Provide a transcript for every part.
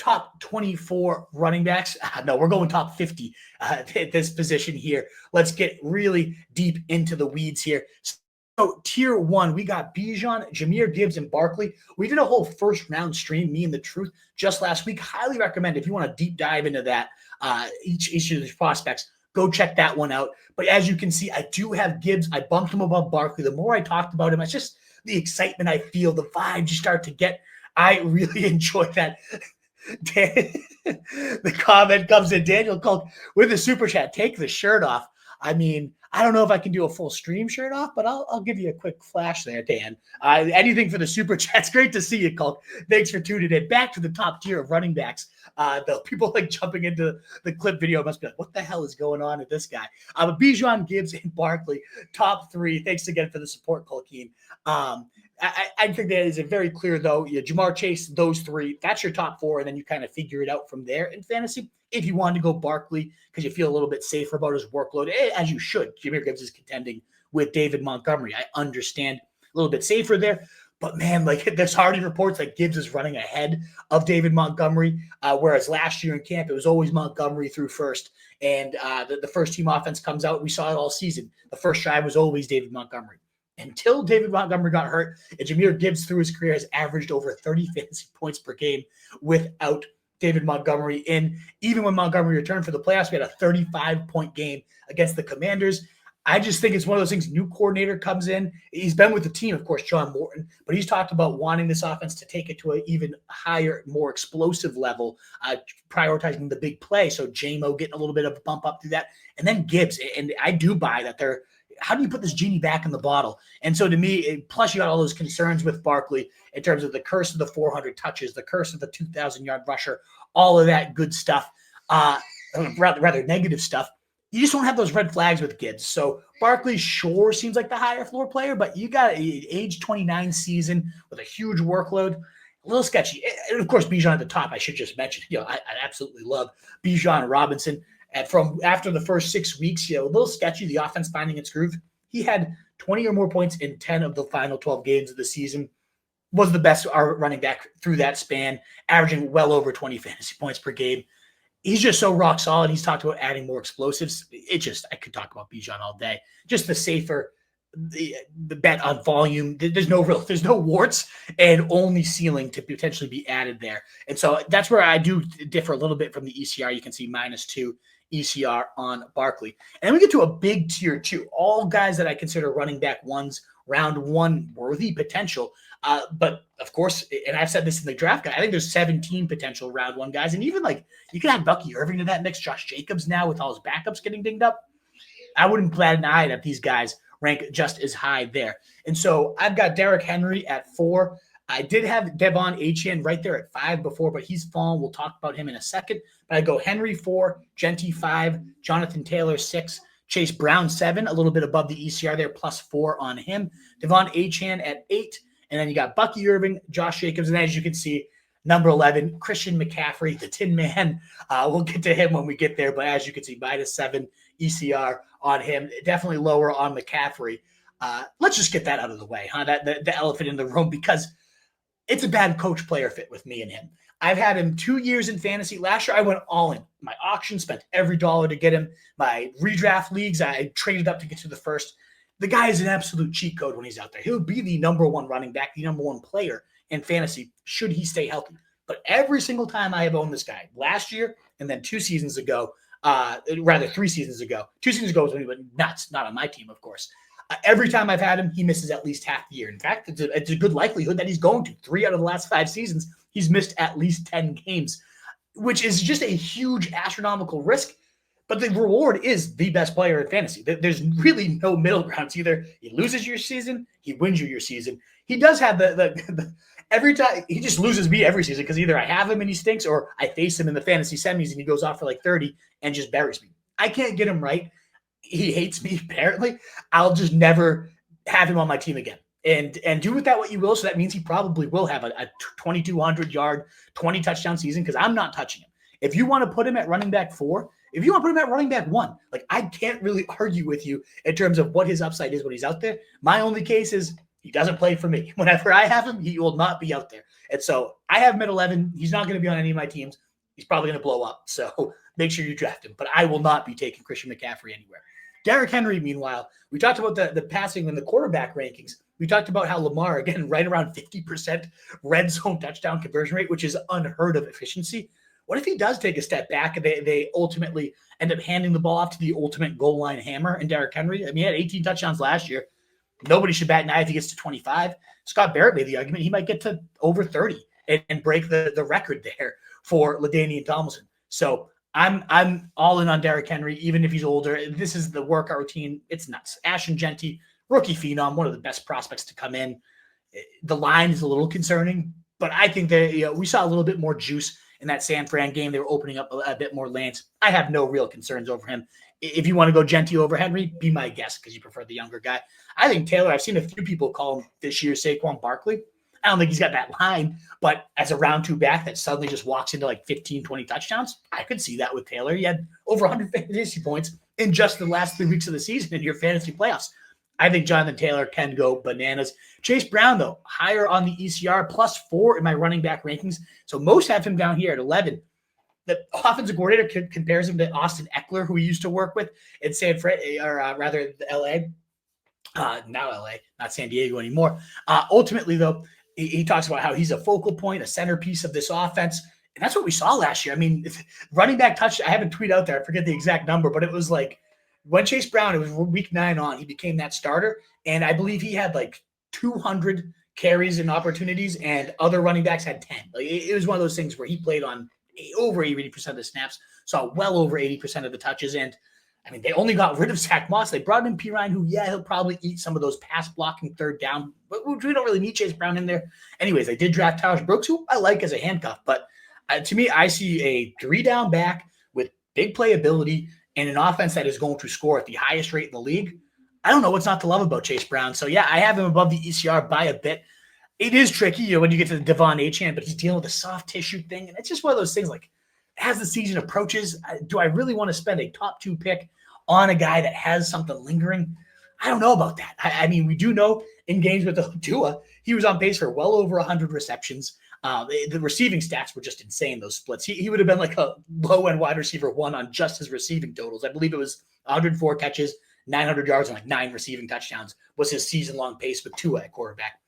top 24 running backs. No, we're going top 50 at this position here. Let's get really deep into the weeds here. So tier 1, we got Bijan, Jahmyr Gibbs, and Barkley. We did a whole first round stream, me and the Truth, just last week. Highly recommend if you want to deep dive into that, each of these prospects, go check that one out. But as you can see, I do have Gibbs. I bumped him above Barkley. The more I talked about him, it's just the excitement I feel, the vibes you start to get. I really enjoy that. The comment comes in, Daniel Culk with the super chat, take the shirt off. I mean, I don't know if I can do a full stream shirt off, but I'll give you a quick flash there, Dan. Anything for the super chat's great to see you, Culk. Thanks for tuning in. Back to the top tier of running backs. The people like jumping into the clip video must be like, what the hell is going on with this guy? But Bijan, Gibbs, and Barkley, top 3. Thanks again for the support, Culkeen. I think that is a very clear, though. Jamar Chase, those 3, that's your top 4, and then you kind of figure it out from there in fantasy. If you want to go Barkley because you feel a little bit safer about his workload, as you should. Jahmyr Gibbs is contending with David Montgomery. I understand a little bit safer there. But, man, like there's already reports that Gibbs is running ahead of David Montgomery, whereas last year in camp, it was always Montgomery through first. And the first-team offense comes out. We saw it all season. The first drive was always David Montgomery. Until David Montgomery got hurt, and Jahmyr Gibbs through his career has averaged over 30 fantasy points per game without David Montgomery in. Even when Montgomery returned for the playoffs, we had a 35-point game against the Commanders. I just think it's one of those things, new coordinator comes in. He's been with the team, of course, John Morton, but he's talked about wanting this offense to take it to an even higher, more explosive level, prioritizing the big play. So J-Mo getting a little bit of a bump up through that. And then Gibbs, and I do buy that they're – how do you put this genie back in the bottle? And so to me, plus you got all those concerns with Barkley in terms of the curse of the 400 touches, the curse of the 2,000-yard rusher, all of that good stuff, rather negative stuff. You just don't have those red flags with Gibbs. So Barkley sure seems like the higher floor player, but you got an age 29 season with a huge workload, a little sketchy. And of course, Bijan at the top, I should just mention, I absolutely love Bijan Robinson. And from after the first 6 weeks, a little sketchy, the offense finding its groove. He had 20 or more points in 10 of the final 12 games of the season. Was the best running back through that span, averaging well over 20 fantasy points per game. He's just so rock solid. He's talked about adding more explosives. I could talk about Bijan all day. Just the safer, the bet on volume. There's no warts and only ceiling to potentially be added there. And so that's where I do differ a little bit from the ECR. You can see -2 ECR on Barkley. And then we get to a big tier 2, all guys that I consider running back ones, round 1 worthy potential. But of course, and I've said this in the draft guide, I think there's 17 potential round 1 guys. And even like you can add Bucky Irving to that mix, Josh Jacobs now with all his backups getting dinged up. I wouldn't bat an eye that these guys rank just as high there. And so I've got Derrick Henry at 4. I did have Devon Achane right there at 5 before, but he's fallen. We'll talk about him in a second. But I go Henry 4, Genty 5, Jonathan Taylor 6, Chase Brown 7, a little bit above the ECR there, +4 on him. Devon Achane at 8. And then you got Bucky Irving, Josh Jacobs, and as you can see, number 11, Christian McCaffrey, the Tin Man. We'll get to him when we get there, but as you can see, -7 ECR on him. Definitely lower on McCaffrey. Let's just get that out of the way, huh? The elephant in the room, because it's a bad coach-player fit with me and him. I've had him 2 years in fantasy. Last year, I went all in. My auction, spent every dollar to get him. My redraft leagues, I traded up to get to the first. The guy is an absolute cheat code when he's out there. He'll be the number 1 running back, the number 1 player in fantasy, should he stay healthy. But every single time I have owned this guy, last year and then 2 seasons ago, 3 seasons ago. 2 seasons ago was when he went nuts, not on my team, of course. Every time I've had him, he misses at least half the year. In fact, it's a good likelihood that he's going to. 3 out of the last 5 seasons, he's missed at least 10 games, which is just a huge astronomical risk. But the reward is the best player in fantasy. There's really no middle ground. It's either he loses your season, he wins your season. He does have the every time he just loses me every season because either I have him and he stinks, or I face him in the fantasy semis and he goes off for like 30 and just buries me. I can't get him right. He hates me, apparently. I'll just never have him on my team again. And do with that what you will. So that means he probably will have a 2,200-yard, 20-touchdown season because I'm not touching him. If you want to put him at running back 4, if you want to put him at running back 1, like I can't really argue with you in terms of what his upside is when he's out there. My only case is He doesn't play for me. Whenever I have him, he will not be out there. And so I have him at 11. He's not going to be on any of my teams. He's probably going to blow up. So make sure you draft him. But I will not be taking Christian McCaffrey anywhere. Derrick Henry, meanwhile, we talked about the passing and the quarterback rankings. We talked about how Lamar, again, right around 50% red zone touchdown conversion rate, which is unheard of efficiency. What if he does take a step back and they ultimately end up handing the ball off to the ultimate goal line hammer and Derrick Henry? I mean, he had 18 touchdowns last year. Nobody should bat an eye if he gets to 25. Scott Barrett made the argument he might get to over 30 and break the record there for LaDainian Tomlinson. So I'm all in on Derrick Henry, even if he's older. This is the workout routine. It's nuts. Ashton Genty, rookie phenom, one of the best prospects to come in. The line is a little concerning, but I think that we saw a little bit more juice in that San Fran game. They were opening up a bit more lanes. I have no real concerns over him. If you want to go Genty over Henry, be my guest because you prefer the younger guy. I think Taylor, I've seen a few people call him this year Saquon Barkley. I don't think he's got that line, but as a round two back that suddenly just walks into like 15, 20 touchdowns, I could see that with Taylor. He had over 100 fantasy points in just the last 3 weeks of the season in your fantasy playoffs. I think Jonathan Taylor can go bananas. Chase Brown, though, higher on the ECR, +4 in my running back rankings. So most have him down here at 11. The offensive coordinator compares him to Austin Eckler, who he used to work with in San Fran, or rather LA. Now LA, not San Diego anymore. Ultimately, though, he talks about how he's a focal point, a centerpiece of this offense. And that's what we saw last year. I mean, running back touch, I have a tweet out there. I forget the exact number, but it was like when Chase Brown, it was week 9 on, he became that starter. And I believe he had like 200 carries and opportunities, and other running backs had 10. Like it was one of those things where he played on over 80% of the snaps, saw well over 80% of the touches. And I mean, they only got rid of Zach Moss. They brought in P. Ryan, who, he'll probably eat some of those pass blocking third down, but we don't really need Chase Brown in there. Anyways, they did draft Towers Brooks, who I like as a handcuff. But to me, I see a 3-down back with big playability and an offense that is going to score at the highest rate in the league. I don't know what's not to love about Chase Brown. So, I have him above the ECR by a bit. It is tricky when you get to the Devon Achane, but he's dealing with a soft tissue thing. And it's just one of those things like, as the season approaches, do I really want to spend a top 2 pick on a guy that has something lingering? I don't know about that. I mean, we do know in games with Tua, he was on pace for well over 100 receptions. The receiving stats were just insane, those splits. He would have been like a low-end wide receiver 1 on just his receiving totals. I believe it was 104 catches, 900 yards, and like 9 receiving touchdowns was his season-long pace with Tua at quarterback.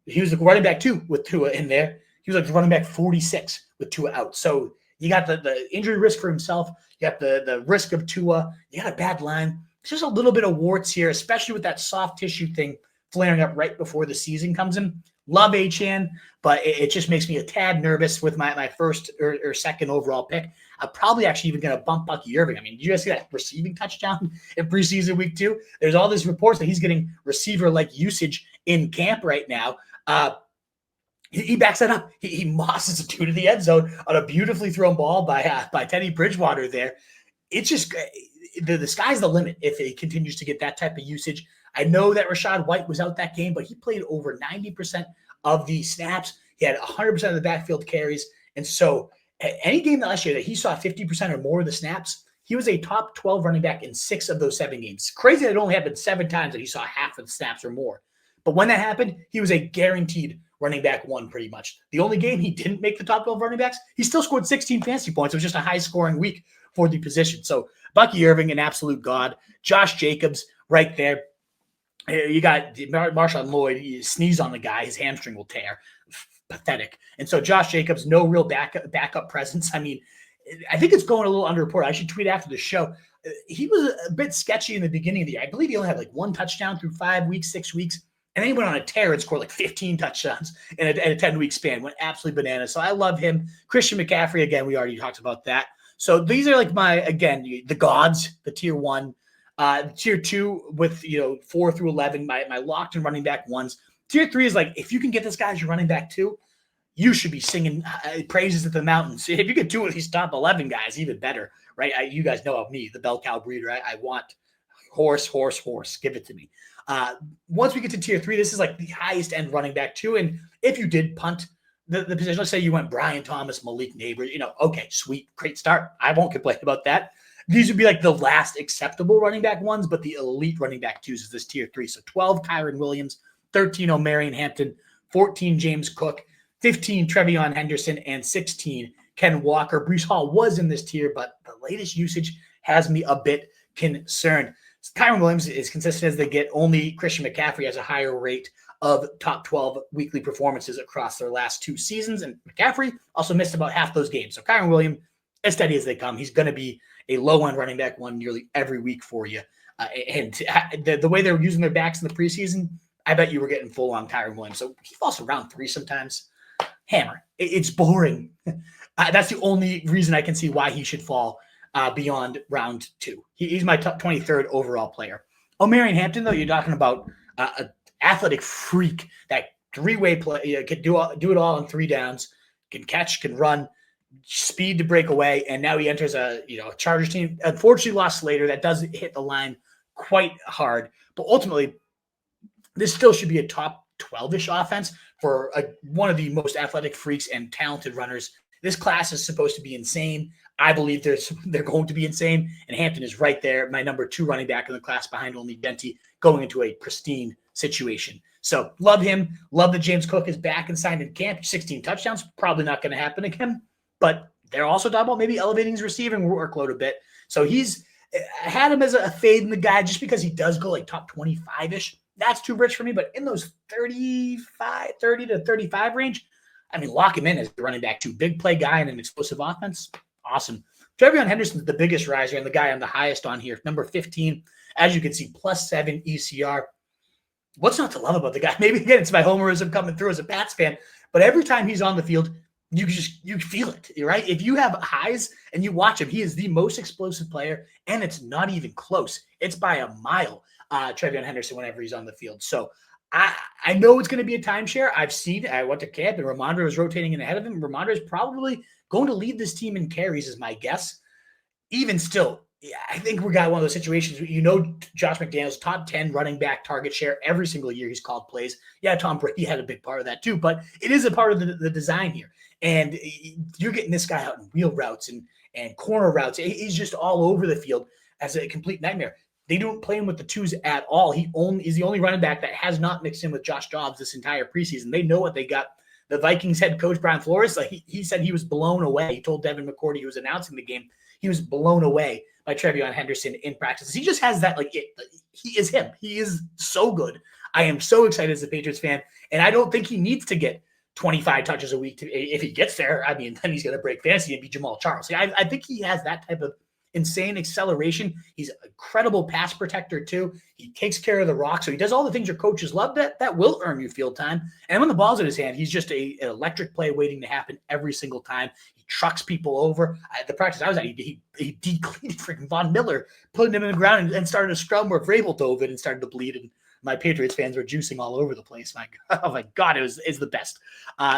He was the running back 2 with Tua in there. He was like running back 46 with Tua out. So you got the injury risk for himself. You got the risk of Tua. You got a bad line. It's just a little bit of warts here, especially with that soft tissue thing flaring up right before the season comes in. Love Achane, but it just makes me a tad nervous with my first or second overall pick. I'm probably actually even going to bump Bucky Irving. I mean, did you guys see that receiving touchdown in preseason week 2? There's all these reports that he's getting receiver-like usage in camp right now. He backs that up. He mosses a 2 to the end zone on a beautifully thrown ball by Teddy Bridgewater there. It's just the sky's the limit if he continues to get that type of usage. I know that Rachaad White was out that game, but he played over 90% of the snaps. He had 100% of the backfield carries. And so any game last year that he saw 50% or more of the snaps, he was a top 12 running back in 6 of those 7 games. Crazy that it only happened 7 times that he saw half of the snaps or more. But when that happened, he was a guaranteed running back 1 pretty much. The only game he didn't make the top 12 running backs, he still scored 16 fantasy points. It was just a high-scoring week for the position. So Bucky Irving, an absolute god. Josh Jacobs right there. You got Marshawn Lloyd. You sneeze on the guy, his hamstring will tear. Pathetic. And so Josh Jacobs, no real backup presence. I mean, I think it's going a little underreported. I should tweet after the show. He was a bit sketchy in the beginning of the year. I believe he only had like 1 touchdown through 5 weeks, 6 weeks. And then he went on a tear and scored like 15 touchdowns in a 10-week span. Went absolutely bananas. So I love him. Christian McCaffrey, again, we already talked about that. So these are like the gods, the tier 1. Tier 2 with, 4 through 11, my locked and running back 1s. Tier 3 is like, if you can get this guy as your running back 2, you should be singing praises at the mountains. If you get 2 of these top 11 guys, even better, right? You guys know of me, the bell cow breeder. I want horse. Give it to me. Once we get to tier 3, this is like the highest end running back 2. And if you did punt the position, let's say you went Brian Thomas, Malik Neighbors, okay, sweet, great start. I won't complain about that. These would be like the last acceptable running back 1s, but the elite running back 2s is this tier 3. So 12, Kyron Williams, 13 O'Marion Hampton, 14 James Cook, 15 TreVeyon Henderson, and 16 Ken Walker. Breece Hall was in this tier, but the latest usage has me a bit concerned. Kyren Williams is consistent as they get. Only Christian McCaffrey has a higher rate of top 12 weekly performances across their last 2 seasons. And McCaffrey also missed about half those games. So Kyren Williams, as steady as they come, he's going to be a low-end running back one nearly every week for you. And the way they're using their backs in the preseason, I bet you were getting full-on Kyren Williams. So he falls to round 3 sometimes. Hammer. It's boring. That's the only reason I can see why he should fall beyond round 2. He's my top 23rd overall player. O'Marion Hampton, though, you're talking about an athletic freak that 3-way play, can do it all on 3 downs, can catch, can run, speed to break away, and now he enters a Chargers team. Unfortunately, lost Slater. That does hit the line quite hard, but ultimately, this still should be a top 12-ish offense for one of the most athletic freaks and talented runners. This class is supposed to be insane. I believe they're going to be insane, and Hampton is right there, my number 2 running back in the class behind only Denty, going into a pristine situation. So love him. Love that James Cook is back and signed in camp. 16 touchdowns, probably not going to happen again, but they're also talking about maybe elevating his receiving workload a bit. So I had him as a fade in the guy just because he does go like top 25-ish. That's too rich for me, but in those 30 to 35 range, I mean, lock him in as the running back 2. Big play guy and an explosive offense. Awesome. TreVeyon Henderson is the biggest riser and the guy I'm the highest on here. Number 15, as you can see, +7 ECR. What's not to love about the guy? Maybe, again, it's my homerism coming through as a Pats fan, but every time he's on the field, you feel it, right? If you have highs and you watch him, he is the most explosive player, and it's not even close. It's by a mile, TreVeyon Henderson, whenever he's on the field. So I know it's going to be a timeshare. I've seen it. I went to camp, and Ramondre was rotating in ahead of him. Ramondre is probably going to lead this team in carries, is my guess. Even still, I think we got one of those situations where, Josh McDaniels, top 10 running back target share every single year he's called plays. Yeah, Tom Brady had a big part of that too, but it is a part of the design here. And you're getting this guy out in wheel routes and corner routes. He's just all over the field as a complete nightmare. They don't play him with the 2s at all. He's the only running back that has not mixed in with Josh Dobbs this entire preseason. They know what they got. The Vikings head coach, Brian Flores, he said he was blown away. He told Devin McCourty, who was announcing the game, he was blown away by TreVeyon Henderson in practice. He just has that, he is him. He is so good. I am so excited as a Patriots fan, and I don't think he needs to get 25 touches a week. If he gets there, I mean, then he's going to break fantasy and be Jamal Charles. I think he has that type of insane acceleration. He's an incredible pass protector too. He takes care of the rock. So he does all the things your coaches love that will earn you field time. And when the ball's in his hand, he's just an electric play waiting to happen every single time. He trucks people over. At the practice I was at, he decleated freaking Von Miller, putting him in the ground and started a scrum where Vrabel dove in and started to bleed. And my Patriots fans were juicing all over the place. Oh my God, it's the best.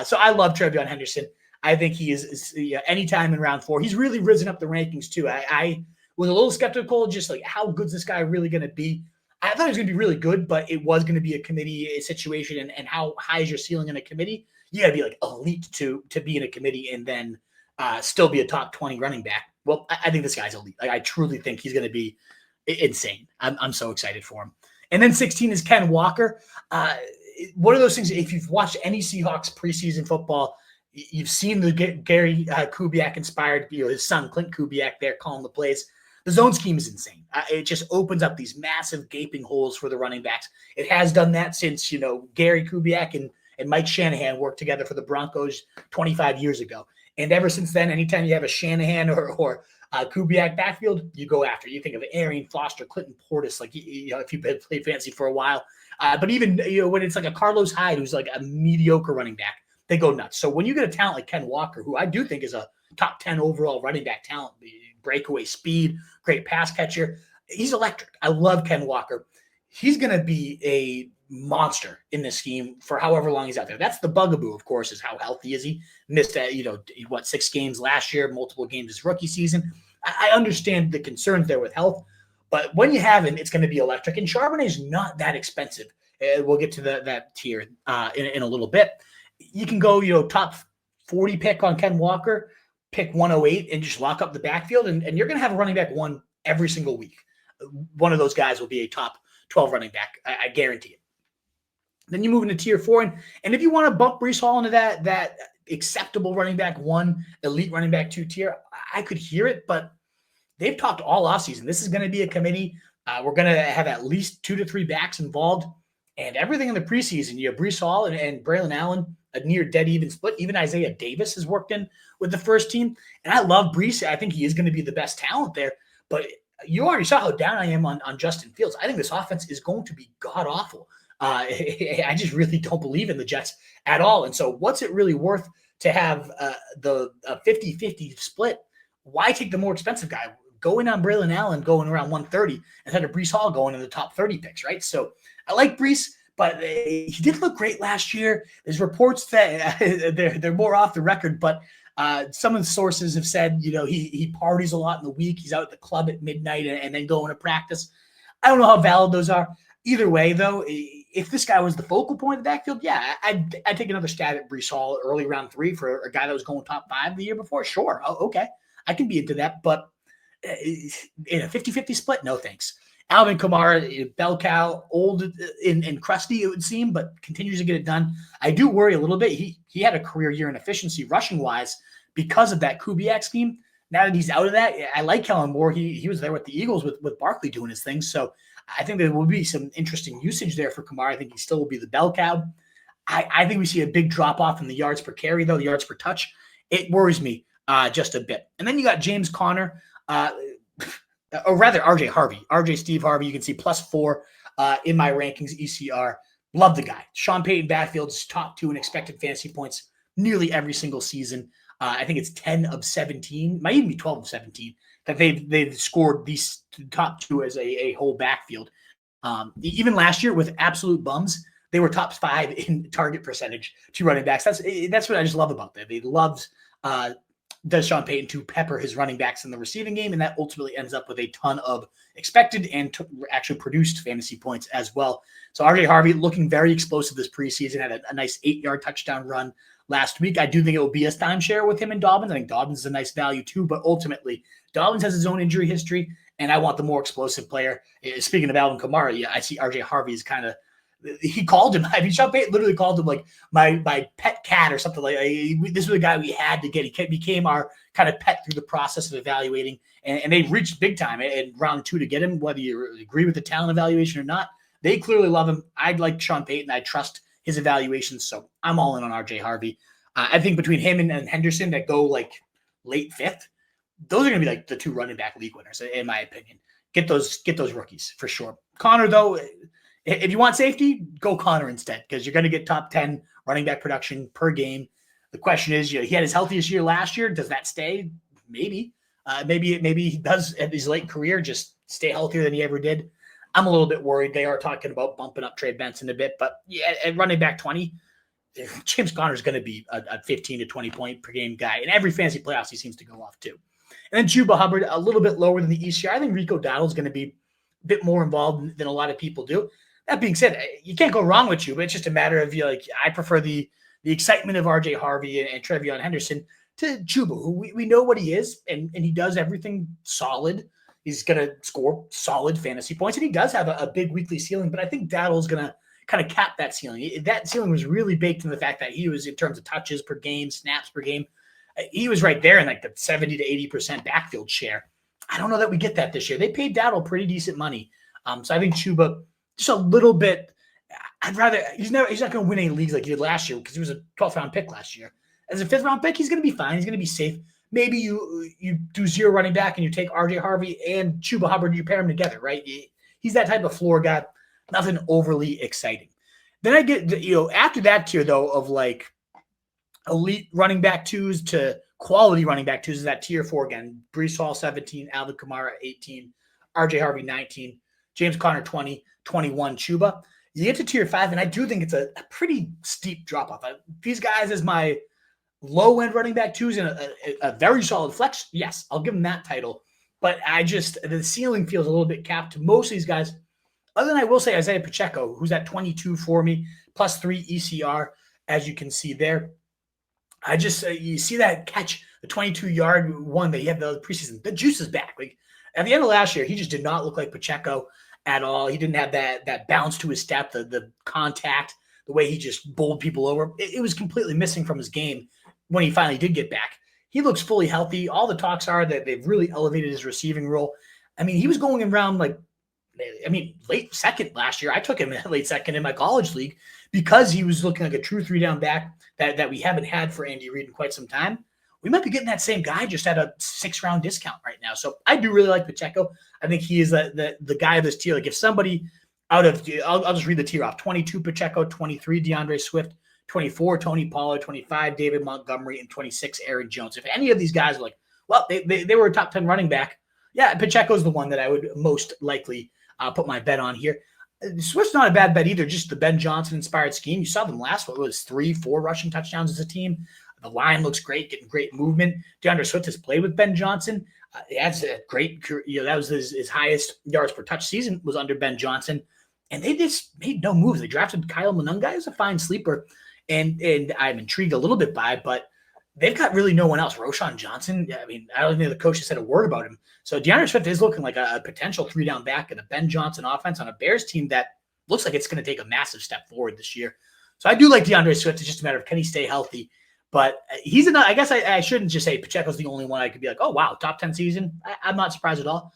So I love TreVeyon Henderson. I think he is anytime in round 4. He's really risen up the rankings too. I was a little skeptical, just how good's this guy really going to be? I thought he was going to be really good, but it was going to be a committee situation. And how high is your ceiling in a committee? You got to be elite to be in a committee and then still be a top 20 running back. Well, I think this guy's elite. I truly think he's going to be insane. I'm so excited for him. And then 16 is Ken Walker. One of those things, if you've watched any Seahawks preseason football, you've seen the Gary Kubiak inspired, his son, Clint Kubiak there calling the plays. The zone scheme is insane. It just opens up these massive gaping holes for the running backs. It has done that since, Gary Kubiak and Mike Shanahan worked together for the Broncos 25 years ago. And ever since then, anytime you have a Shanahan or Kubiak backfield, you go after. You think of Arian Foster, Clinton Portis, if you've played fantasy for a while. But even, when it's a Carlos Hyde, who's a mediocre running back, they go nuts. So when you get a talent like Ken Walker, who I do think is a top 10 overall running back talent, breakaway speed, great pass catcher, he's electric. I love Ken Walker. He's going to be a monster in this scheme for however long he's out there. That's the bugaboo, of course, is how healthy is he. Missed, 6 games last year, multiple games his rookie season. I understand the concerns there with health, but when you have him, it's going to be electric. And Charbonnet is not that expensive. We'll get to that tier in a little bit. You can go, top 40 pick on Ken Walker, pick 108, and just lock up the backfield, and you're going to have a running back 1 every single week. One of those guys will be a top 12 running back. I guarantee it. Then you move into tier 4. And if you want to bump Breece Hall into that acceptable running back 1, elite running back 2 tier, I could hear it, but they've talked all offseason. This is going to be a committee. We're going to have at least 2 to 3 backs involved. And everything in the preseason, you have Breece Hall and Braylon Allen, a near dead even split. Even Isaiah Davis has worked in with the first team. And I love Breece. I think he is going to be the best talent there. But you already saw how down I am on Justin Fields. I think this offense is going to be god-awful. I just really don't believe in the Jets at all. And so what's it really worth to have the 50-50 split? Why take the more expensive guy? Go in on Braylon Allen going around 130 instead of Breece Hall going in the top 30 picks, right? So I like Breece, but he did look great last year. There's reports that they're more off the record, but some of the sources have said, he parties a lot in the week. He's out at the club at midnight and then going to practice. I don't know how valid those are. Either way, though, if this guy was the focal point of the backfield, yeah, I'd take another stab at Breece Hall early round 3 for a guy that was going top 5 the year before. Sure, okay, I can be into that, but in a 50-50 split, no thanks. Alvin Kamara, bell cow, old and crusty, it would seem, but continues to get it done. I do worry a little bit. He had a career year in efficiency rushing-wise because of that Kubiak scheme. Now that he's out of that, I like Kellen Moore. He was there with the Eagles with Barkley doing his thing, so I think there will be some interesting usage there for Kamara. I think he still will be the bell cow. I think we see a big drop-off in the yards per carry, though, the yards per touch. It worries me just a bit. And then you got James Conner, or rather RJ Harvey. RJ Steve Harvey, you can see +4 in my rankings, ECR. Love the guy. Sean Payton backfield's top 2 in expected fantasy points nearly every single season. I think it's 10 of 17, might even be 12 of 17, that they've scored these top 2 as a whole backfield. Even last year with absolute bums, they were top 5 in target percentage to running backs. That's what I just love about them. They loves does Sean Payton to pepper his running backs in the receiving game, and that ultimately ends up with a ton of expected and actually produced fantasy points as well. So RJ Harvey looking very explosive this preseason, had a nice 8-yard touchdown run last week. I do think it will be a timeshare with him and Dobbins. I think Dobbins is a nice value too, but ultimately Dobbins has his own injury history, and I want the more explosive player. Speaking of Alvin Kamara, yeah, I see RJ Harvey is kind of, he called him. I mean, Sean Payton literally called him like my pet cat or something like that. This was the guy we had to get. He became our kind of pet through the process of evaluating, and they reached big time in round 2 to get him, whether you agree with the talent evaluation or not. They clearly love him. I'd like Sean Payton. I trust his evaluations, so I'm all in on RJ Harvey. I think between him and Henderson that go like late 5th, those are going to be like the 2 running back league winners, in my opinion. Get those rookies for sure. Connor, though, if you want safety, go Connor instead, because you're going to get top 10 running back production per game. The question is, he had his healthiest year last year. Does that stay? Maybe. Maybe he does at his late career just stay healthier than he ever did. I'm a little bit worried. They are talking about bumping up Trey Benson a bit, but yeah, at running back 20, James Conner is going to be a 15 to 20 point per game guy. In every fantasy playoffs, he seems to go off too. And then Chuba Hubbard, a little bit lower than the ECR. I think Rico Dowdle is going to be a bit more involved than a lot of people do. That being said, you can't go wrong with Chuba. It's just a matter of I prefer the excitement of RJ Harvey and TreVeyon Henderson to Chuba, who we know what he is, and he does everything solid. He's going to score solid fantasy points, and he does have a big weekly ceiling, but I think Dowdle's going to kind of cap that ceiling. That ceiling was really baked in the fact that he was, in terms of touches per game, snaps per game, he was right there in like the 70 to 80% backfield share. I don't know that we get that this year. They paid Dowdle pretty decent money. So I think Chuba just a little bit. I'd rather he's not going to win any leagues like he did last year because he was a 12th round pick last year. As a 5th round pick, he's going to be fine. He's going to be safe. Maybe you do 0 running back and you take RJ Harvey and Chuba Hubbard and you pair them together, right? He's that type of floor guy. Nothing overly exciting. Then I get, after that tier though of like elite running back 2s to quality running back 2s is that tier 4 again. Breece Hall 17, Alvin Kamara 18, RJ Harvey 19, James Conner 20, 21 Chuba. You get to tier 5, and I do think it's a pretty steep drop off. These guys as my low end running back 2s and a very solid flex. Yes, I'll give them that title, but the ceiling feels a little bit capped to most of these guys. Other than I will say Isaiah Pacheco, who's at 22 for me, +3 ECR, as you can see there. I just you see that catch, the 22-yard one that he had the preseason. The juice is back. Like at the end of last year, he just did not look like Pacheco at all. He didn't have that bounce to his step, the contact, the way he just bowled people over, it was completely missing from his game when he finally did get back. He looks fully healthy. All the talks are that they've really elevated his receiving role. I mean, he was going around late second last year. I took him late second in my college league because he was looking like a true 3-down back that we haven't had for Andy Reid in quite some time. We might be getting that same guy just at a 6-round discount right now. So I do really like Pacheco. I think he is the guy of this tier. Like if somebody out of, I'll just read the tier off: 22 Pacheco, 23 DeAndre Swift, 24 Tony Pollard, 25 David Montgomery, and 26 Aaron Jones. If any of these guys are like, well, they were a top 10 running back, yeah, Pacheco's the one that I would most likely put my bet on here. Swift's not a bad bet either. Just the Ben Johnson inspired scheme. You saw them last, 3-4 rushing touchdowns as a team. The line looks great, getting great movement. DeAndre Swift has played with Ben Johnson. That's a great, that was his highest yards per touch season was under Ben Johnson. And they just made no moves. They drafted Kyle Monunga as a fine sleeper. And I'm intrigued a little bit by, but they've got really no one else. Roschon Johnson, I mean, I don't think the coach has said a word about him. So DeAndre Swift is looking like a potential 3-down back in a Ben Johnson offense on a Bears team that looks like it's going to take a massive step forward this year. So I do like DeAndre Swift. It's just a matter of can he stay healthy. But he's I guess I shouldn't just say Pacheco's the only one I could be like, oh, wow, top 10 season. I'm not surprised at all.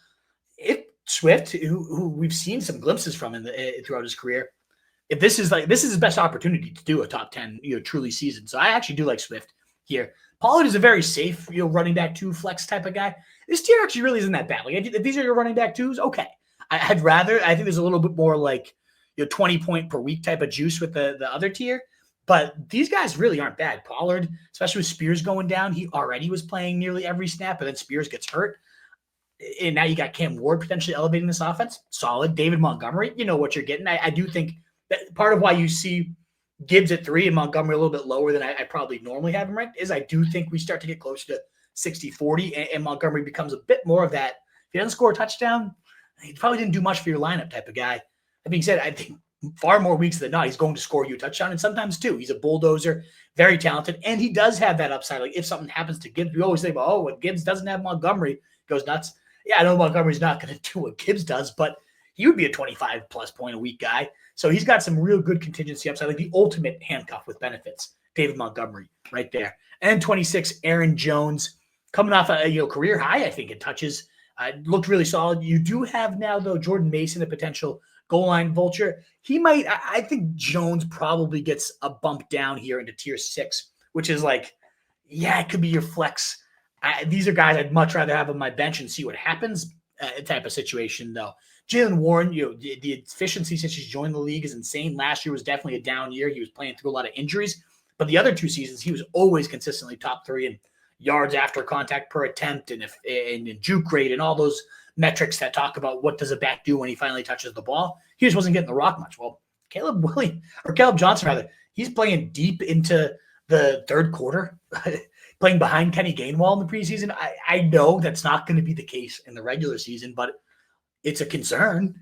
If Swift, who we've seen some glimpses from throughout his career, if this is his best opportunity to do a top 10, truly season. So I actually do like Swift here. Pollard is a very safe, running back 2 flex type of guy. This tier actually really isn't that bad. Like if these are your running back 2s, okay. I think there's a little bit more like 20 point per week type of juice with the other tier. But these guys really aren't bad. Pollard, especially with Spears going down, he already was playing nearly every snap, but then Spears gets hurt. And now you got Cam Ward potentially elevating this offense. Solid. David Montgomery, you know what you're getting. I do think that part of why you see Gibbs at 3 and Montgomery a little bit lower than I probably normally have him ranked is I do think we start to get closer to 60-40, and Montgomery becomes a bit more of that. If he doesn't score a touchdown, he probably didn't do much for your lineup type of guy. That being said, I think far more weeks than not, he's going to score you a touchdown, and sometimes two. He's a bulldozer, very talented, and he does have that upside. Like if something happens to Gibbs, we always think about, oh, when Gibbs doesn't have Montgomery, he goes nuts. Yeah, I know Montgomery's not going to do what Gibbs does, but he would be a 25-plus point a week guy. So he's got some real good contingency upside, like the ultimate handcuff with benefits. David Montgomery right there. And 26, Aaron Jones, coming off a career high, I think, in touches. Looked really solid. You do have now, though, Jordan Mason, a potential goal line vulture. He might, I think Jones probably gets a bump down here into tier 6, which is like, yeah, it could be your flex. These are guys I'd much rather have on my bench and see what happens type of situation, though. Jaylen Warren, the efficiency since he's joined the league is insane. Last year was definitely a down year. He was playing through a lot of injuries. But the other 2 seasons, he was always consistently top 3 in yards after contact per attempt and in juke rate and all those metrics that talk about what does a back do when he finally touches the ball. He just wasn't getting the rock much. Well, Caleb Johnson, he's playing deep into the third quarter, playing behind Kenny Gainwell in the preseason. I know that's not going to be the case in the regular season, but it's a concern.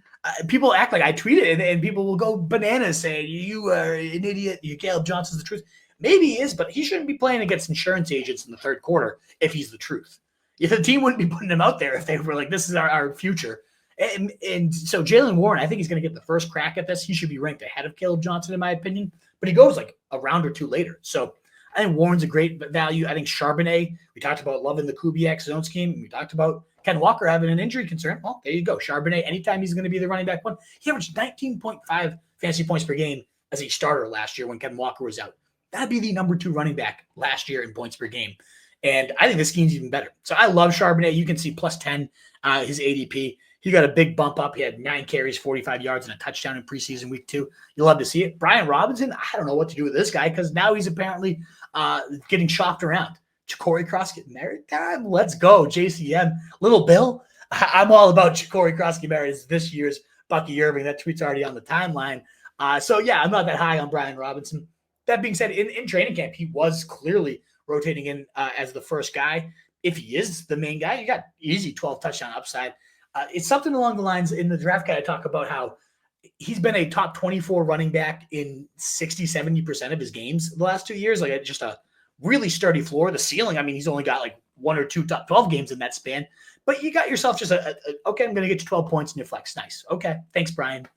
People act like I tweet it, and people will go bananas saying, you are an idiot. Caleb Johnson's the truth. Maybe he is, but he shouldn't be playing against insurance agents in the third quarter if he's the truth. If the team wouldn't be putting him out there if they were like, this is our future. And so Jaylen Warren, I think he's going to get the first crack at this. He should be ranked ahead of Caleb Johnson, in my opinion. But he goes like a round or 2 later. So I think Warren's a great value. I think Charbonnet, we talked about loving the Kubiak zone scheme. We talked about Ken Walker having an injury concern. Well, there you go. Charbonnet, anytime he's going to be the running back 1. He averaged 19.5 fantasy points per game as a starter last year when Ken Walker was out. That'd be the number 2 running back last year in points per game. And I think the scheme's even better. So I love Charbonnet. You can see plus 10, his ADP. He got a big bump up. He had 9 carries, 45 yards, and a touchdown in preseason week 2. You'll love to see it. Brian Robinson, I don't know what to do with this guy because now he's apparently getting shopped around. Ja'Cory Cross getting married? Let's go, JCM. Little Bill, I'm all about Ja'Cory Cross getting married. It's this year's Bucky Irving. That tweet's already on the timeline. So, yeah, I'm not that high on Brian Robinson. That being said, in training camp, he was clearly rotating in as the first guy. If he is the main guy, you got easy 12 touchdown upside. It's something along the lines in the draft guide I talk about how he's been a top 24 running back in 60-70% of his games the last 2 years. Like just a really sturdy floor. The ceiling, I mean, he's only got like 1 or 2 top 12 games in that span. But you got yourself just okay, I'm going to get you 12 points in your flex. Nice. Okay, thanks, Brian.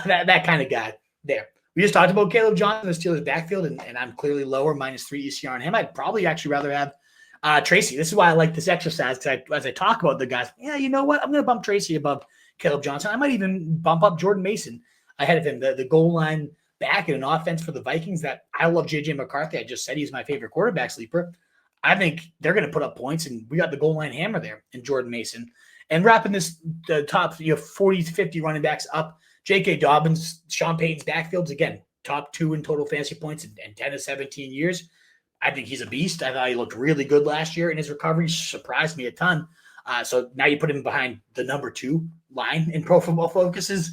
that kind of guy there. We just talked about Caleb Johnson, the Steelers backfield, and I'm clearly lower, -3 ECR on him. I'd probably actually rather have Tracy. This is why I like this exercise, because as I talk about the guys, yeah, you know what? I'm going to bump Tracy above Caleb Johnson. I might even bump up Jordan Mason ahead of him. The goal line back in an offense for the Vikings that I love. J.J. McCarthy, I just said he's my favorite quarterback sleeper. I think they're going to put up points, and we got the goal line hammer there in Jordan Mason. And wrapping this the top 40 to 50 running backs up, J.K. Dobbins, Sean Payton's backfields, again, top 2 in total fantasy points in 10 to 17 years. I think he's a beast. I thought he looked really good last year, and his recovery surprised me a ton. So now you put him behind the number 2 line in Pro Football Focus's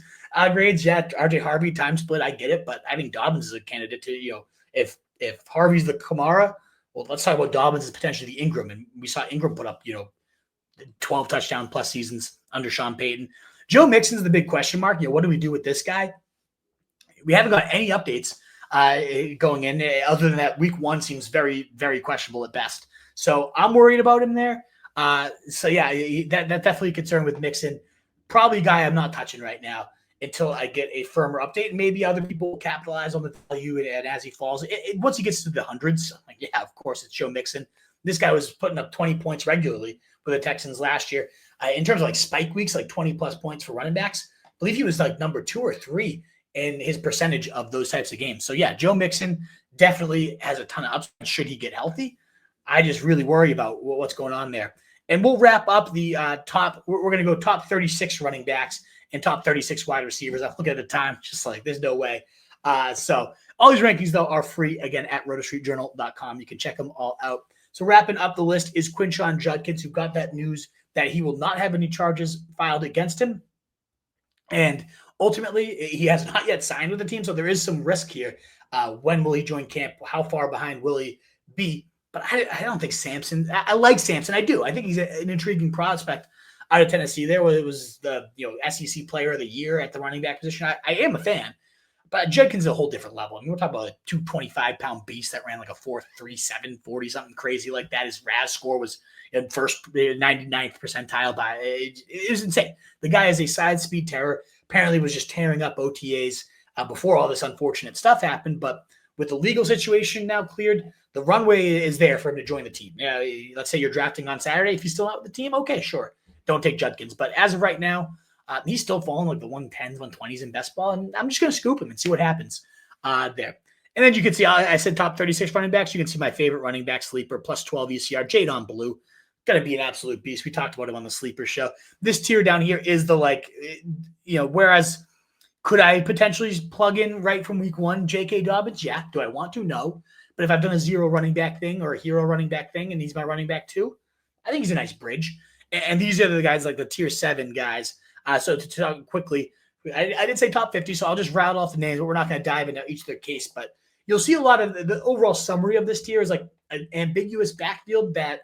grades. Yeah, RJ Harvey, time split, I get it, but I think Dobbins is a candidate to, if Harvey's the Kamara, well, let's talk about Dobbins as potentially the Ingram, and we saw Ingram put up, 12 touchdown plus seasons under Sean Payton. Joe Mixon's the big question mark. What do we do with this guy? We haven't got any updates going in, other than that week 1 seems very, very questionable at best. So I'm worried about him there. That definitely a concern with Mixon. Probably a guy I'm not touching right now until I get a firmer update. Maybe other people will capitalize on the value and as he falls. Once he gets to the hundreds, of course, it's Joe Mixon. This guy was putting up 20 points regularly for the Texans last year. In terms of spike weeks, 20-plus points for running backs, I believe he was number 2 or 3 in his percentage of those types of games. So, yeah, Joe Mixon definitely has a ton of upside should he get healthy. I just really worry about what's going on there. And we'll wrap up the top. We're going to go top 36 running backs and top 36 wide receivers. I'm looking at the time, just there's no way. So all these rankings, though, are free, again, at rotostreetjournal.com. You can check them all out. So wrapping up the list is Quinshon Judkins, who got that news that he will not have any charges filed against him. And ultimately, he has not yet signed with the team, so there is some risk here. When will he join camp? How far behind will he be? But I don't think Sampson – I like Sampson. I do. I think he's an intriguing prospect out of Tennessee there, where it was the SEC Player of the Year at the running back position. I am a fan. But Judkins is a whole different level. We're talking about a 225-pound beast that ran a 4.37, 40, something crazy like that. His RAS score was in first 99th percentile by it was insane. The guy is a side speed terror. Apparently was just tearing up OTAs before all this unfortunate stuff happened. But with the legal situation now cleared, the runway is there for him to join the team. Let's say you're drafting on Saturday. If he's still out with the team, okay, sure. Don't take Judkins. But as of right now, he's still falling the 110s, 120s in best ball, and I'm just going to scoop him and see what happens there. And then you can see, I said top 36 running backs. You can see my favorite running back sleeper, plus 12 ECR, Jadon Blue. Going to be an absolute beast. We talked about him on the sleeper show. This tier down here is the whereas could I potentially plug in right from week 1 J.K. Dobbins? Yeah. Do I want to? No. But if I've done a 0 running back thing or a hero running back thing and he's my running back too, I think he's a nice bridge. And these are the guys the tier 7 guys. So to talk quickly, I did say top 50, so I'll just rattle off the names, but we're not going to dive into each of their case. But you'll see a lot of the overall summary of this tier is an ambiguous backfield that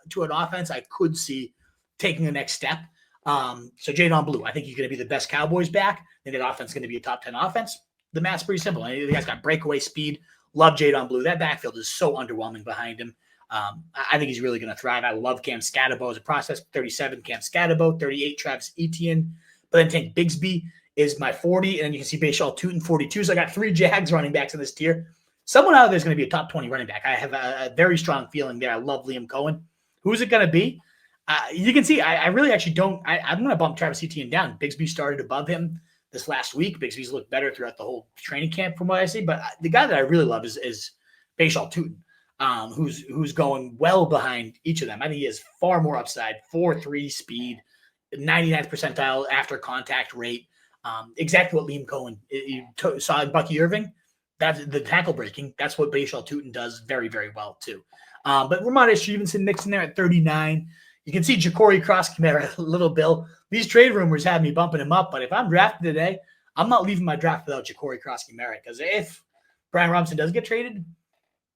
to an offense I could see taking the next step. So Jadon Blue, I think he's going to be the best Cowboys back. I think that offense is going to be a top 10 offense. The math's pretty simple. The guy's got breakaway speed. Love Jadon Blue. That backfield is so underwhelming behind him. I think he's really going to thrive. I love Cam Scatterbo as a process. 37, Cam Scatterbo. 38, Travis Etienne. But then Tank Bigsby is my 40. And then you can see Bashal Tutin, 42. So I got 3 Jags running backs in this tier. Someone out there is going to be a top 20 running back. I have a very strong feeling there. I love Liam Cohen. Who's it going to be? You can see I really actually don't. I'm going to bump Travis Etienne down. Bigsby started above him this last week. Bigsby's looked better throughout the whole training camp from what I see. But the guy that I really love is Bashal Tutin. Who's going well behind each of them. I think he has far more upside, 4.3 speed, 99th percentile after contact rate. Exactly what Liam Cohen saw in Bucky Irving. That's the tackle breaking. That's what Bashal Tutin does very, very well too. But Ramondre Stevenson mixed in there at 39. You can see Ja'Cory Cross-Kamara, Little Bill. These trade rumors have me bumping him up, but if I'm drafted today, I'm not leaving my draft without Ja'Cory Cross-Kamara, because if Brian Robinson does get traded,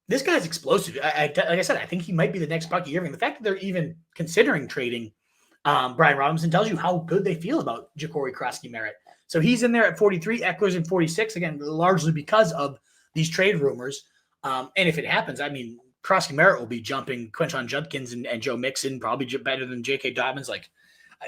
this guy's explosive. Like I said, I think he might be the next Bucky Irving. The fact that they're even considering trading Brian Robinson tells you how good they feel about Ja'Cory Cross-Kamara. So he's in there at 43, Eckler's in 46, again, largely because of these trade rumors. And if it happens, I mean, Cross-Kamara will be jumping Quinshon Judkins and Joe Mixon, probably better than J.K. Dobbins.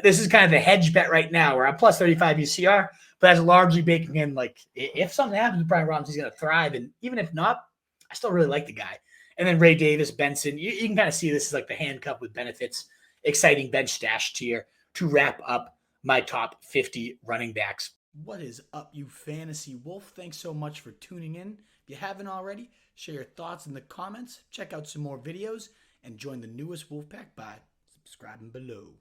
This is kind of the hedge bet right now where I'm plus 35 UCR, but that's largely baking in like if something happens with Brian Robinson, he's going to thrive. And even if not, I still really like the guy. And then Ray Davis, Benson, you can kind of see this is like the handcuff with benefits, exciting bench stash tier to wrap up my top 50 running backs. What is up, you fantasy wolf? Thanks so much for tuning in. If you haven't already, share your thoughts in the comments, check out some more videos, and join the newest Wolfpack by subscribing below.